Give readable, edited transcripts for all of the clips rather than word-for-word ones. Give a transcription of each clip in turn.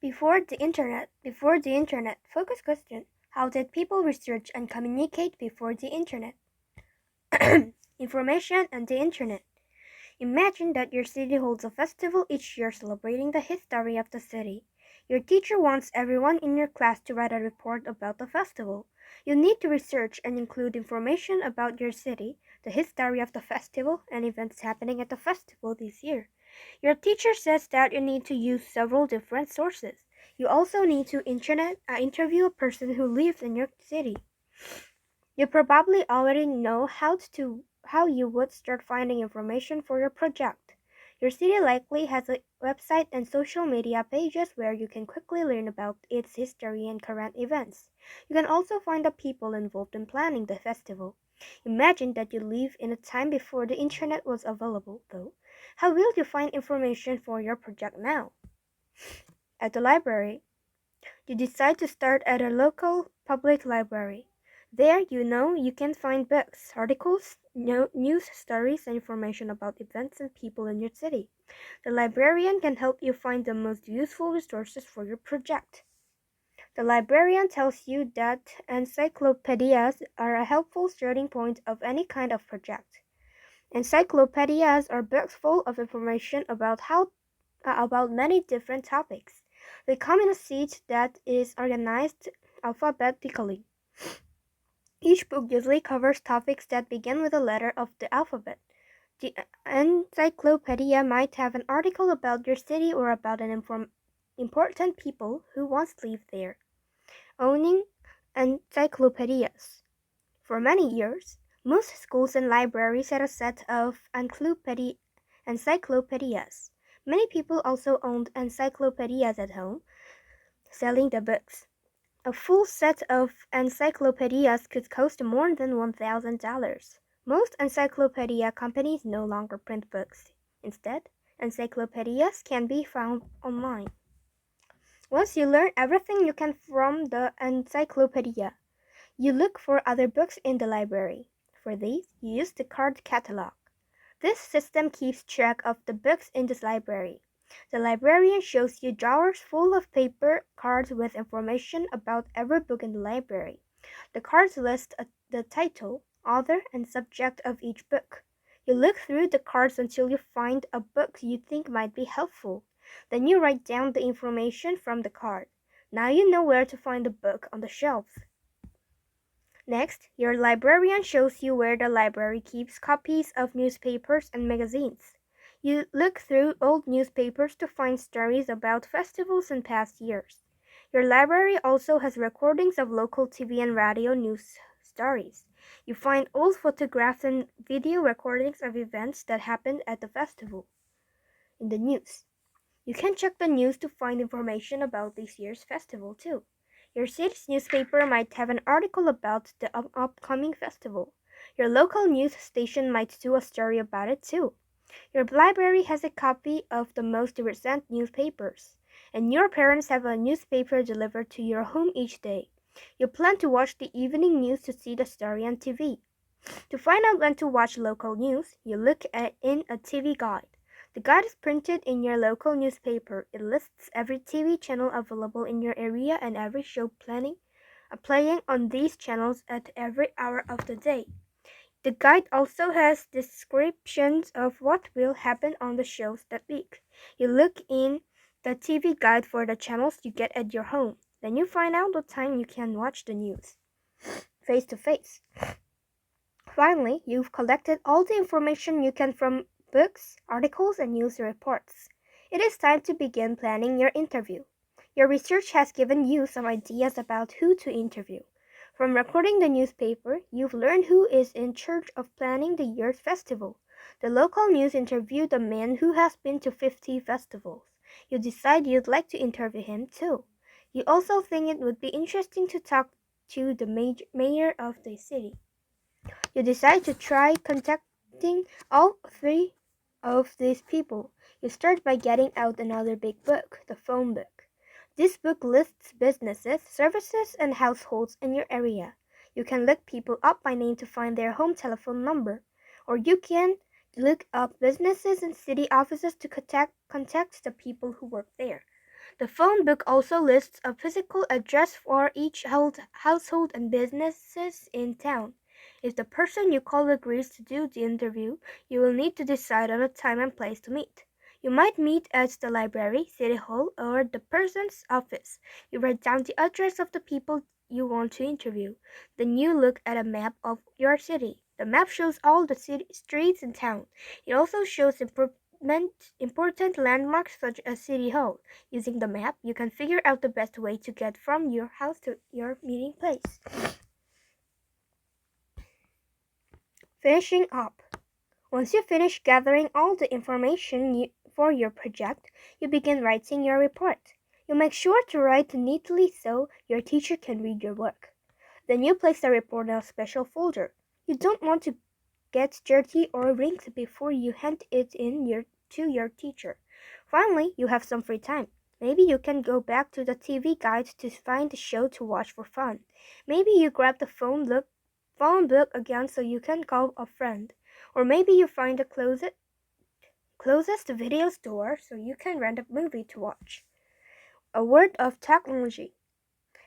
Before the internet, focus question. How did people research and communicate before the internet? Information and the internet. Imagine that your city holds a festival each year celebrating the history of the city. Your teacher wants everyone in your class to write a report about the festival. You need to research and include information about your city, the history of the festival, and events happening at the festival this year. Your teacher says that you need to use several different sources. You also need to interview a person who lives in your city. You probably already know how you would start finding information for your project. Your city likely has a website and social media pages where you can quickly learn about its history and current events. You can also find the people involved in planning the festival. Imagine that you live in a time before the internet was available, though. How will you find information for your project now? At the library, you decide to start at a local public library. There, you can find books, articles, news stories, and information about events and people in your city. The librarian can help you find the most useful resources for your project. The librarian tells you that encyclopedias are a helpful starting point of any kind of project. Encyclopedias are books full of information about many different topics. They come in a sheet that is organized alphabetically. Each book usually covers topics that begin with a letter of the alphabet. The encyclopedia might have an article about your city or about an important people who once lived there. Owning encyclopedias. For many years, most schools and libraries had a set of encyclopedias. Many people also owned encyclopedias at home, selling the books. A full set of encyclopedias could cost more than $1,000. Most encyclopedia companies no longer print books. Instead, encyclopedias can be found online. Once you learn everything you can from the encyclopedia, you look for other books in the library. For these, you use the card catalog. This system keeps track of the books in this library. The librarian shows you drawers full of paper cards with information about every book in the library. The cards list the title, author, and subject of each book. You look through the cards until you find a book you think might be helpful. Then you write down the information from the card. Now you know where to find the book on the shelves. Next, your librarian shows you where the library keeps copies of newspapers and magazines. You look through old newspapers to find stories about festivals in past years. Your library also has recordings of local TV and radio news stories. You find old photographs and video recordings of events that happened at the festival. In the news, you can check the news to find information about this year's festival too. Your city's newspaper might have an article about the upcoming festival. Your local news station might do a story about it too. Your library has a copy of the most recent newspapers, and your parents have a newspaper delivered to your home each day. You plan to watch the evening news to see the story on TV. To find out when to watch local news, you look in a TV guide. The guide is printed in your local newspaper. It lists every TV channel available in your area and every show playing on these channels at every hour of the day. The guide also has descriptions of what will happen on the shows that week. You look in the TV guide for the channels you get at your home. Then you find out what time you can watch the news face to face. Finally, you've collected all the information you can from books, articles, and news reports. It is time to begin planning your interview. Your research has given you some ideas about who to interview. From recording the newspaper, you've learned who is in charge of planning the year's festival. The local news interviewed a man who has been to 50 festivals. You decide you'd like to interview him too. You also think it would be interesting to talk to the mayor of the city. You decide to try contacting all three of these people. You start by getting out another big book, the phone book. This book lists businesses, services, and households in your area. You can look people up by name to find their home telephone number, or you can look up businesses and city offices to contact the people who work there. The phone book also lists a physical address for each household and businesses in town. If the person you call agrees to do the interview, you will need to decide on a time and place to meet. You might meet at the library, city hall, or the person's office. You write down the address of the people you want to interview. Then you look at a map of your city. The map shows all the streets in town. It also shows important landmarks such as City Hall. Using the map, you can figure out the best way to get from your house to your meeting place. Finishing up. Once you finish gathering all the information for your project, you begin writing your report. You make sure to write neatly so your teacher can read your work. Then you place the report in a special folder. You don't want to get dirty or wrinkled before you hand it in to your teacher. Finally, you have some free time. Maybe you can go back to the TV guide to find a show to watch for fun. Maybe you grab the phone book again so you can call a friend. Or maybe you find the closest video store so you can rent a movie to watch. A word of technology.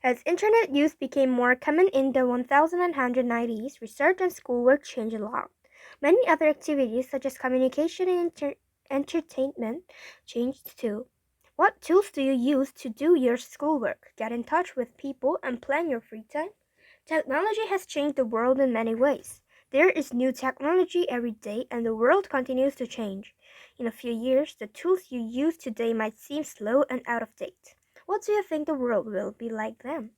As internet use became more common in the 1990s, research and schoolwork changed a lot. Many other activities such as communication and entertainment changed too. What tools do you use to do your schoolwork, get in touch with people, and plan your free time? Technology has changed the world in many ways. There is new technology every day, and the world continues to change. In a few years, the tools you use today might seem slow and out of date. What do you think the world will be like then?